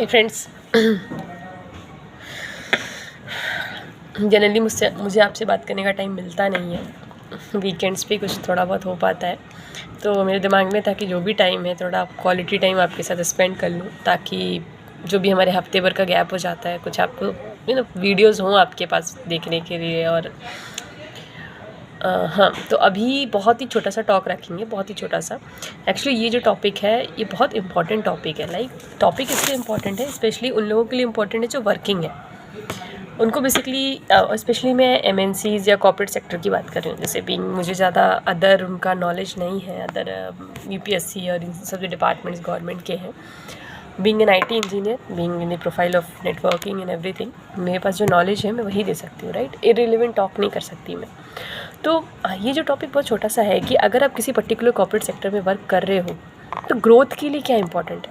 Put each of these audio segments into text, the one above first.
Hi friends. Generally मुझे आपसे बात करने का टाइम मिलता नहीं है। वीकेंड्स पे कुछ थोड़ा बहुत हो पाता है, तो मेरे दिमाग में था कि जो भी टाइम है थोड़ा क्वालिटी टाइम आपके साथ स्पेंड कर लूँ, ताकि जो भी हमारे हफ्ते भर का गैप हो जाता है कुछ आपको वीडियोज़ हों आपके पास देखने के लिए। और हाँ, तो अभी बहुत ही छोटा सा टॉक रखेंगे, बहुत ही छोटा सा। एक्चुअली ये जो टॉपिक है ये बहुत इंपॉर्टेंट टॉपिक है। टॉपिक इसलिए इम्पॉर्टेंट है, स्पेशली उन लोगों के लिए इम्पॉर्टेंट है जो वर्किंग है। उनको बेसिकली स्पेशली मैं एमएनसीज या कॉर्पोरेट सेक्टर की बात कर रही हूँ। जैसे बीइंग मुझे ज़्यादा अदर उनका नॉलेज नहीं है, अदर यूपीएससी और इन सब जो डिपार्टमेंट्स गवर्नमेंट के हैं। Being an IT engineer, being in the profile of networking and everything, मेरे पास जो नॉलेज है मैं वही दे सकती हूँ, राइट। इररिलेवेंट टॉक नहीं कर सकती मैं। तो ये जो टॉपिक बहुत छोटा सा है कि अगर आप किसी पर्टिकुलर कॉर्पोरेट सेक्टर में वर्क कर रहे हो तो ग्रोथ के लिए क्या इंपॉर्टेंट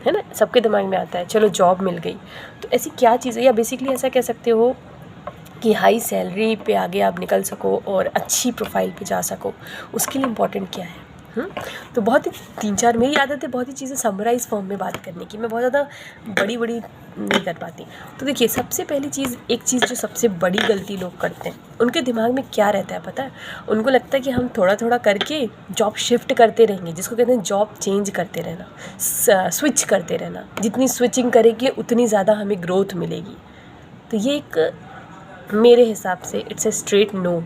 है ना। सबके दिमाग में आता है चलो जॉब मिल गई, तो ऐसी क्या चीज़ है, या बेसिकली ऐसा कह सकते हो कि हाई सैलरी पे आगे आप निकल सको और अच्छी प्रोफाइल पे जा सको, उसके लिए इम्पोर्टेंट क्या है। तो बहुत ही 3-4 मेरी आदत है बहुत ही चीज़ें समराइज़ फॉर्म में बात करने की। मैं बहुत ज़्यादा बड़ी नहीं कर पाती। तो देखिए, सबसे पहली चीज़, एक चीज़ जो सबसे बड़ी गलती लोग करते हैं, उनके दिमाग में क्या रहता है पता है। उनको लगता है कि हम थोड़ा थोड़ा करके जॉब शिफ्ट करते रहेंगे, जिसको कहते हैं जॉब चेंज करते रहना, स्विच करते रहना। जितनी स्विचिंग करेंगे उतनी ज़्यादा हमें ग्रोथ मिलेगी। तो ये एक मेरे हिसाब से इट्स ए स्ट्रेट नो।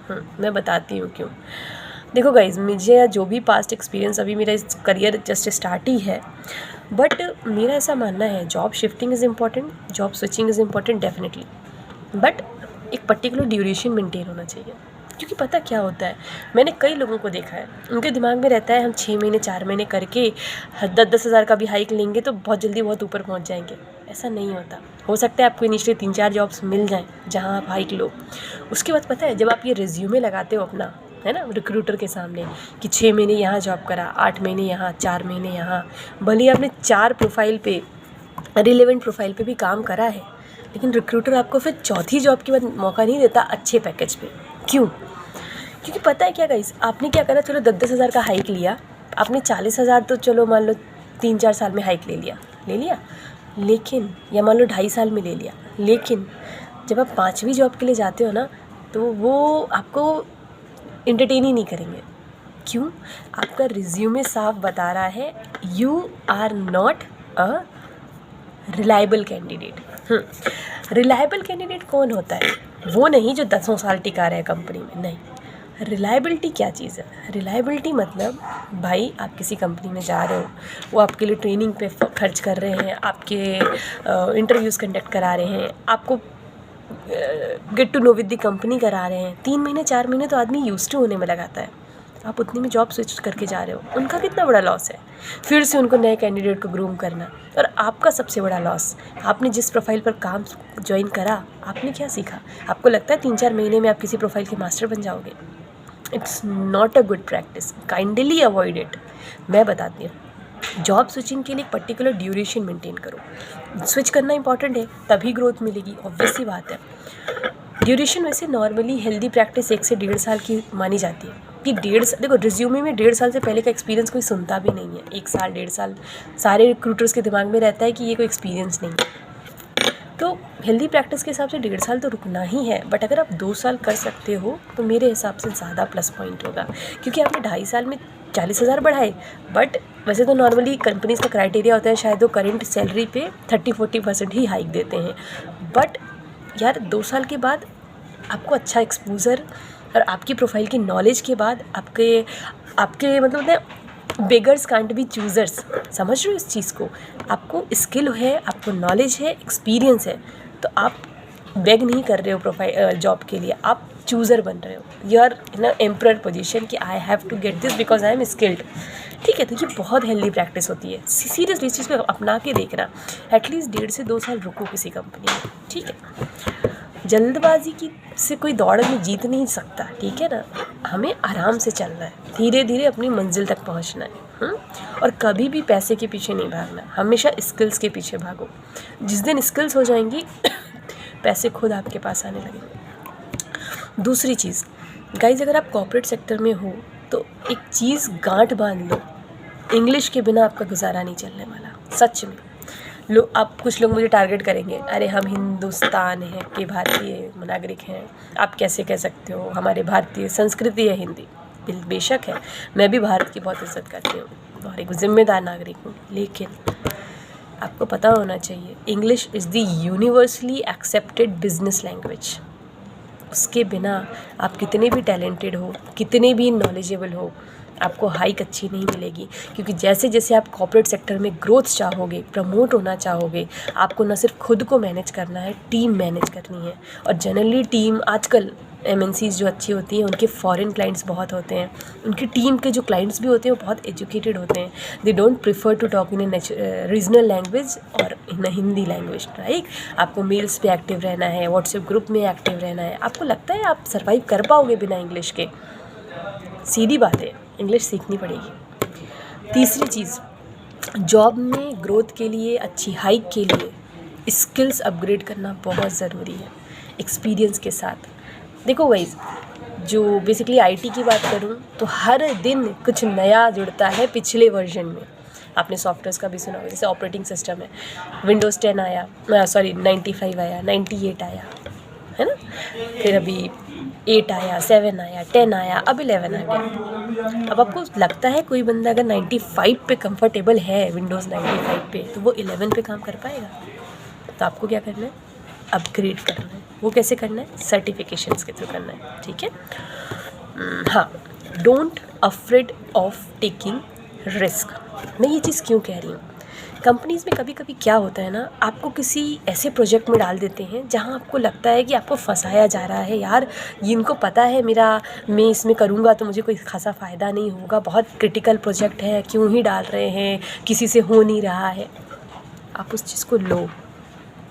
मैं बताती हूँ क्यों। देखो गाइज, मुझे जो भी पास्ट एक्सपीरियंस, अभी मेरा इस करियर जस्ट स्टार्ट ही है, बट मेरा ऐसा मानना है job shifting is important, job switching is important definitely, but एक पर्टिकुलर ड्यूरेशन मेंटेन होना चाहिए। क्योंकि पता क्या होता है, मैंने कई लोगों को देखा है, उनके दिमाग में रहता है हम 6 महीने 4 महीने करके 10-10 हज़ार का भी हाइक लेंगे तो बहुत जल्दी बहुत ऊपर पहुंच जाएंगे। ऐसा नहीं होता। हो सकता है आपको इनिशियली 3-4 जॉब्स मिल जाएं जहां आप हाइक लो। उसके बाद पता है, जब आप ये रिज्यूमे लगाते हो अपना, है ना, रिक्रूटर के सामने कि 6 महीने यहाँ जॉब करा, 8 महीने यहाँ, 4 महीने यहाँ, भले आपने 4 प्रोफाइल पे, रिलेवेंट प्रोफाइल पे भी काम करा है, लेकिन रिक्रूटर आपको फिर चौथी जॉब के बाद मौका नहीं देता अच्छे पैकेज पे। क्यों? क्योंकि पता है क्या गाइस, आपने क्या करा, चलो 10-10 हज़ार का हाइक लिया, आपने 40 हज़ार तो चलो मान लो 3-4 साल में हाइक ले लिया, लेकिन या मान लो 2.5 साल में ले लिया, लेकिन जब आप 5वीं जॉब के लिए जाते हो ना, तो वो आपको एंटरटेन ही नहीं करेंगे। क्यों? आपका रिज्यूमे साफ बता रहा है you are not a reliable candidate. Reliable candidate कौन होता है? वो नहीं जो 10 साल टिका रहा है कंपनी में, नहीं। रिलायबिलिटी क्या चीज़ है? रिलायबिलिटी मतलब, भाई आप किसी कंपनी में जा रहे हो, वो आपके लिए ट्रेनिंग पे खर्च कर रहे हैं, आपके इंटरव्यूज़ कंडक्ट करा रहे हैं, आपको get to know with the company करा रहे हैं। 3 महीने 4 महीने तो आदमी यूज टू होने में लगाता है, आप उतने में जॉब स्विच करके जा रहे हो, उनका कितना बड़ा लॉस है। फिर से उनको नए कैंडिडेट को ग्रूम करना, और आपका सबसे बड़ा लॉस, आपने जिस प्रोफाइल पर काम ज्वाइन करा, आपने क्या सीखा? आपको लगता है 3-4 महीने में आप किसी प्रोफाइल के मास्टर बन जाओगे? It's not a good practice, kindly avoid it. मैं बताती हूँ, जॉब स्विचिंग के लिए एक पर्टिकुलर ड्यूरेशन मेंटेन करो। स्विच करना इंपॉर्टेंट है, तभी ग्रोथ मिलेगी, ऑब्वियस सी बात है। ड्यूरेशन वैसे नॉर्मली हेल्दी प्रैक्टिस 1 से 1.5 साल की मानी जाती है कि देखो, रिज्यूमे में 1.5 साल से पहले का एक्सपीरियंस कोई सुनता भी नहीं है। 1 साल 1.5 साल सारे रिक्रूटर्स के दिमाग में रहता है कि ये कोई एक्सपीरियंस नहीं है। तो हेल्दी प्रैक्टिस के हिसाब से 1.5 साल तो रुकना ही है, बट अगर आप 2 साल कर सकते हो तो मेरे हिसाब से ज़्यादा प्लस पॉइंट होगा। क्योंकि आपने 2.5 साल में 40 हज़ार बढ़ाए, बट वैसे तो नॉर्मली कंपनीज़ का क्राइटेरिया होता है शायद वो करेंट सैलरी पे 30-40% ही हाइक देते हैं। बट यार 2 साल के बाद आपको अच्छा एक्सपोजर और आपकी प्रोफाइल की नॉलेज के बाद आपके मतलब ना, बेगर्स कांट बी चूज़र्स। समझ रहे हो इस चीज़ को? आपको स्किल है, आपको नॉलेज है, एक्सपीरियंस है, तो आप बेग नहीं कर रहे हो प्रोफाइल जॉब के लिए, आप चूज़र बन रहे हो। You are in a emperor position कि I have to get this because I am skilled. ठीक है, तो ये बहुत हेल्दी प्रैक्टिस होती है। सीरियसली इस चीज़ को अपना के देखना, एटलीस्ट 1.5 से 2 साल रुको किसी कंपनी में, ठीक है। जल्दबाजी की से कोई दौड़ में जीत नहीं सकता, ठीक है ना। हमें आराम से चलना है, धीरे धीरे अपनी मंजिल तक पहुंचना है। और कभी भी पैसे के पीछे नहीं भागना, हमेशा स्किल्स के पीछे भागो। जिस दिन स्किल्स हो जाएंगी पैसे खुद आपके पास आने लगेंगे। दूसरी चीज़ गाइज, अगर आप कॉर्पोरेट सेक्टर में हो तो एक चीज़ गांठ बांध लो, इंग्लिश के बिना आपका गुजारा नहीं चलने वाला, सच में। आप कुछ लोग मुझे टारगेट करेंगे, अरे हम हिंदुस्तान हैं के भारतीय नागरिक हैं, आप कैसे कह सकते हो, हमारे भारतीय संस्कृति है हिंदी। बेशक है, मैं भी भारत की बहुत इज्जत करती हूँ और एक जिम्मेदार नागरिक हूँ, लेकिन आपको पता होना चाहिए English is the universally accepted business language. उसके बिना आप कितने भी टैलेंटेड हो, कितने भी नॉलेजेबल हो, आपको हाइक अच्छी नहीं मिलेगी। क्योंकि जैसे जैसे आप कॉर्पोरेट सेक्टर में ग्रोथ चाहोगे, प्रमोट होना चाहोगे, आपको न सिर्फ खुद को मैनेज करना है, टीम मैनेज करनी है। और जनरली टीम आजकल MNCs जो अच्छी होती हैं उनके फॉरेन क्लाइंट्स बहुत होते हैं, उनकी टीम के जो क्लाइंट्स भी होते हैं वो बहुत एजुकेटेड होते हैं। They don't prefer to talk in regional language और इन हिंदी लैंग्वेज, राइट। आपको मेल्स पे एक्टिव रहना है, व्हाट्सएप ग्रुप में एक्टिव रहना है। आपको लगता है आप सर्वाइव कर पाओगे बिना इंग्लिश के? सीधी बात है, इंग्लिश सीखनी पड़ेगी। तीसरी चीज़, जॉब में ग्रोथ के लिए, अच्छी हाइक के लिए स्किल्स अपग्रेड करना बहुत ज़रूरी है एक्सपीरियंस के साथ। देखो वाइज, जो बेसिकली IT की बात करूँ तो हर दिन कुछ नया जुड़ता है पिछले वर्जन में। आपने सॉफ्टवेयर्स का भी सुना होगा, जैसे ऑपरेटिंग सिस्टम है, विंडोज़ 10 आया, 95 आया, 98 आया, है ना, फिर अभी 8 आया, 7 आया, 10 आया, अब 11 आ गया। अब आपको लगता है कोई बंदा अगर 95 पे कंफर्टेबल है, विंडोज़ 95 पे, तो वो 11 पे काम कर पाएगा? तो आपको क्या करना है? अपग्रेड करना है। वो कैसे करना है? सर्टिफिकेशंस के थ्रू करना है, ठीक है। हाँ, don't afraid of taking risk. मैं ये चीज़ क्यों कह रही हूँ, कंपनीज़ में कभी कभी क्या होता है ना, आपको किसी ऐसे प्रोजेक्ट में डाल देते हैं जहाँ आपको लगता है कि आपको फंसाया जा रहा है। यार, ये इनको पता है मैं इसमें करूँगा तो मुझे कोई खासा फ़ायदा नहीं होगा, बहुत क्रिटिकल प्रोजेक्ट है, क्यों ही डाल रहे हैं, किसी से हो नहीं रहा है। आप उस चीज़ को लो।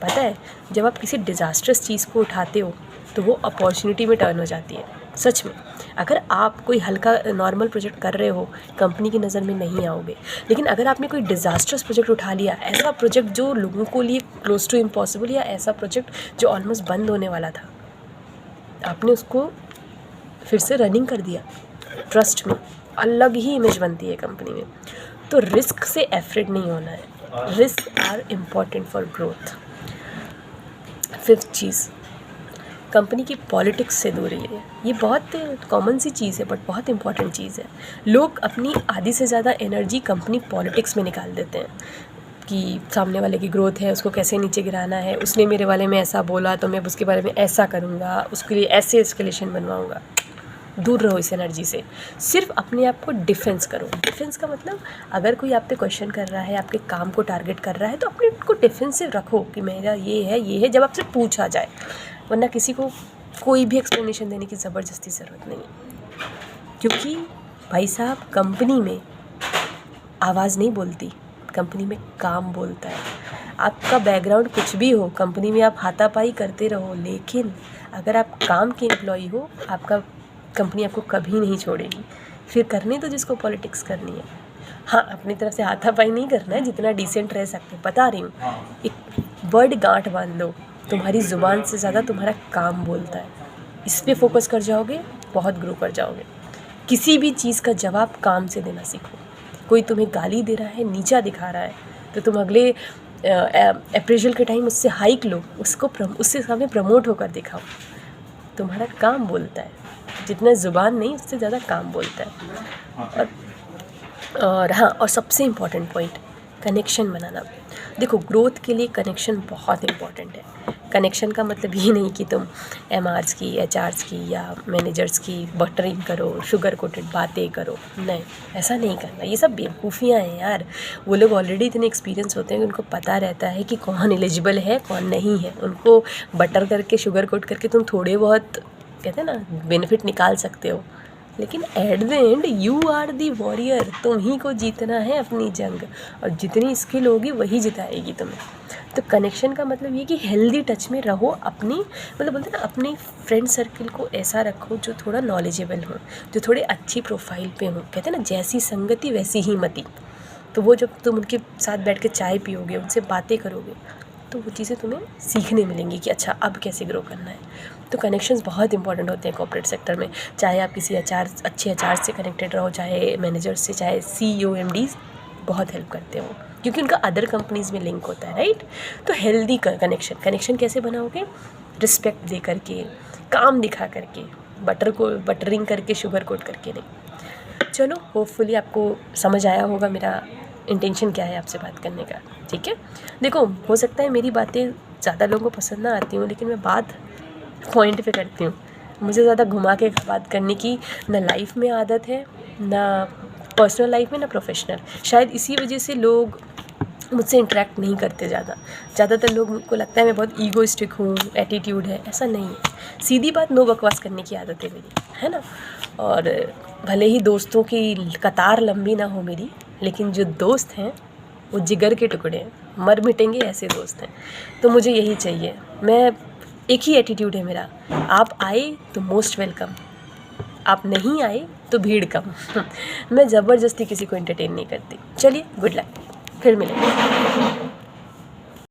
पता है, जब आप किसी डिज़ास्ट्रस चीज़ को उठाते हो तो वो अपॉर्चुनिटी में टर्न हो जाती है। सच में, अगर आप कोई हल्का नॉर्मल प्रोजेक्ट कर रहे हो, कंपनी की नज़र में नहीं आओगे। लेकिन अगर आपने कोई डिज़ास्ट्रस प्रोजेक्ट उठा लिया, ऐसा प्रोजेक्ट जो लोगों को लिए क्लोज टू इम्पॉसिबल, या ऐसा प्रोजेक्ट जो ऑलमोस्ट बंद होने वाला था, आपने उसको फिर से रनिंग कर दिया, ट्रस्ट में अलग ही इमेज बनती है कंपनी में। तो रिस्क से एफ्रेड नहीं होना है। Risk are important for growth. 5th चीज़, कंपनी की पॉलिटिक्स से दूरी है। ये बहुत कॉमन सी चीज़ है बट बहुत इंपॉर्टेंट चीज़ है। लोग अपनी आधी से ज़्यादा एनर्जी कंपनी पॉलिटिक्स में निकाल देते हैं कि सामने वाले की ग्रोथ है, उसको कैसे नीचे गिराना है, उसने मेरे वाले में ऐसा बोला तो मैं उसके बारे में ऐसा करूँगा, उसके लिए ऐसे एस्केलेशन बनवाऊँगा। दूर रहो इस एनर्जी से। सिर्फ अपने आप को डिफेंस करो। डिफेंस का मतलब, अगर कोई आप पे क्वेश्चन कर रहा है, आपके काम को टारगेट कर रहा है, तो अपने को डिफेंसिव रखो कि मेरा ये है, जब आपसे पूछा जाए। वरना किसी को कोई भी एक्सप्लेनेशन देने की ज़बरदस्ती ज़रूरत नहीं है। क्योंकि भाई साहब, कंपनी में आवाज़ नहीं बोलती, कंपनी में काम बोलता है। आपका बैकग्राउंड कुछ भी हो, कंपनी में आप हाथापाई करते रहो, लेकिन अगर आप काम के एम्प्लॉई हो, आपका कंपनी आपको कभी नहीं छोड़ेगी। फिर करने तो जिसको पॉलिटिक्स करनी है। हाँ, अपनी तरफ से हाथापाई नहीं करना है, जितना डिसेंट रह सकते, बता रही हूँ। एक वर्ड गांठ बांध लो, तुम्हारी ज़ुबान से ज़्यादा तुम्हारा काम बोलता है। इस पे फोकस कर जाओगे, बहुत ग्रो कर जाओगे। किसी भी चीज़ का जवाब काम से देना सीखो। कोई तुम्हें गाली दे रहा है, नीचा दिखा रहा है, तो तुम अगले अप्रेजल के टाइम उससे हाइक लो, उससे सामने प्रमोट होकर दिखाओ। तुम्हारा काम बोलता है, जितना ज़ुबान नहीं, उससे ज़्यादा काम बोलता है। और सबसे इम्पॉर्टेंट पॉइंट, कनेक्शन बनाना। देखो, ग्रोथ के लिए कनेक्शन बहुत इम्पॉर्टेंट है। कनेक्शन का मतलब ये नहीं कि तुम MRs की, HRs की या मैनेजर्स की बटरिंग करो, शुगर कोटेड बातें करो। नहीं, ऐसा नहीं करना। ये सब बेवकूफ़ियाँ हैं यार। वो लोग ऑलरेडी इतने एक्सपीरियंस होते हैं कि उनको पता रहता है कि कौन एलिजिबल है, कौन नहीं है। उनको बटर करके, शुगर कोट करके तुम थोड़े बहुत, कहते हैं ना, बेनिफिट निकाल सकते हो। लेकिन at the end you are the warrior. तुम ही को जीतना है अपनी जंग, और जितनी स्किल होगी वही जिताएगी तुम्हें। तो कनेक्शन का मतलब ये कि हेल्दी टच में रहो। अपनी, मतलब बोलते हैं ना, अपने फ्रेंड सर्कल को ऐसा रखो जो थोड़ा नॉलेजेबल हो, जो थोड़े अच्छी प्रोफाइल पे हो। कहते हैं ना, जैसी संगति वैसी ही मति। तो वो जब तुम उनके साथ बैठ के चाय पियोगे, उनसे बातें करोगे, तो वो चीज़ें तुम्हें सीखने मिलेंगी कि अच्छा, अब कैसे ग्रो करना है। तो कनेक्शंस बहुत इंपॉर्टेंट होते हैं कॉर्पोरेट सेक्टर में। चाहे आप किसी अच्छे HR से कनेक्टेड रहो, चाहे मैनेजर से, चाहे CEO MDs, बहुत हेल्प करते हो। क्योंकि उनका अदर कंपनीज़ में लिंक होता है, राइट। तो हेल्दी कनेक्शन कैसे बनाओगे? रिस्पेक्ट दे करके, काम दिखा करके, बटरिंग करके, शुगर कोट करके नहीं। चलो, होपफुली आपको समझ आया होगा मेरा इंटेंशन क्या है आपसे बात करने का, ठीक है। देखो, हो सकता है मेरी बातें ज़्यादा लोगों को पसंद ना आती हूँ, लेकिन मैं बात पॉइंट पे करती हूँ। मुझे ज़्यादा घुमा के बात करने की ना लाइफ में आदत है, ना पर्सनल लाइफ में, ना प्रोफेशनल। शायद इसी वजह से लोग मुझसे इंटरेक्ट नहीं करते ज़्यादातर लोग को लगता है मैं बहुत ईगोइस्टिक हूँ, एटीट्यूड है। ऐसा नहीं है, सीधी बात, नो बकवास करने की आदत है मेरी, है ना। और भले ही दोस्तों की कतार लंबी ना हो मेरी, लेकिन जो दोस्त हैं वो जिगर के टुकड़े हैं, मर मिटेंगे ऐसे दोस्त हैं। तो मुझे यही चाहिए, मैं एक ही एटीट्यूड है मेरा, आप आए तो मोस्ट वेलकम, आप नहीं आए तो भीड़ कम। मैं ज़बरदस्ती किसी को एंटरटेन नहीं करती। चलिए, गुड लक, फिर मिलेंगे।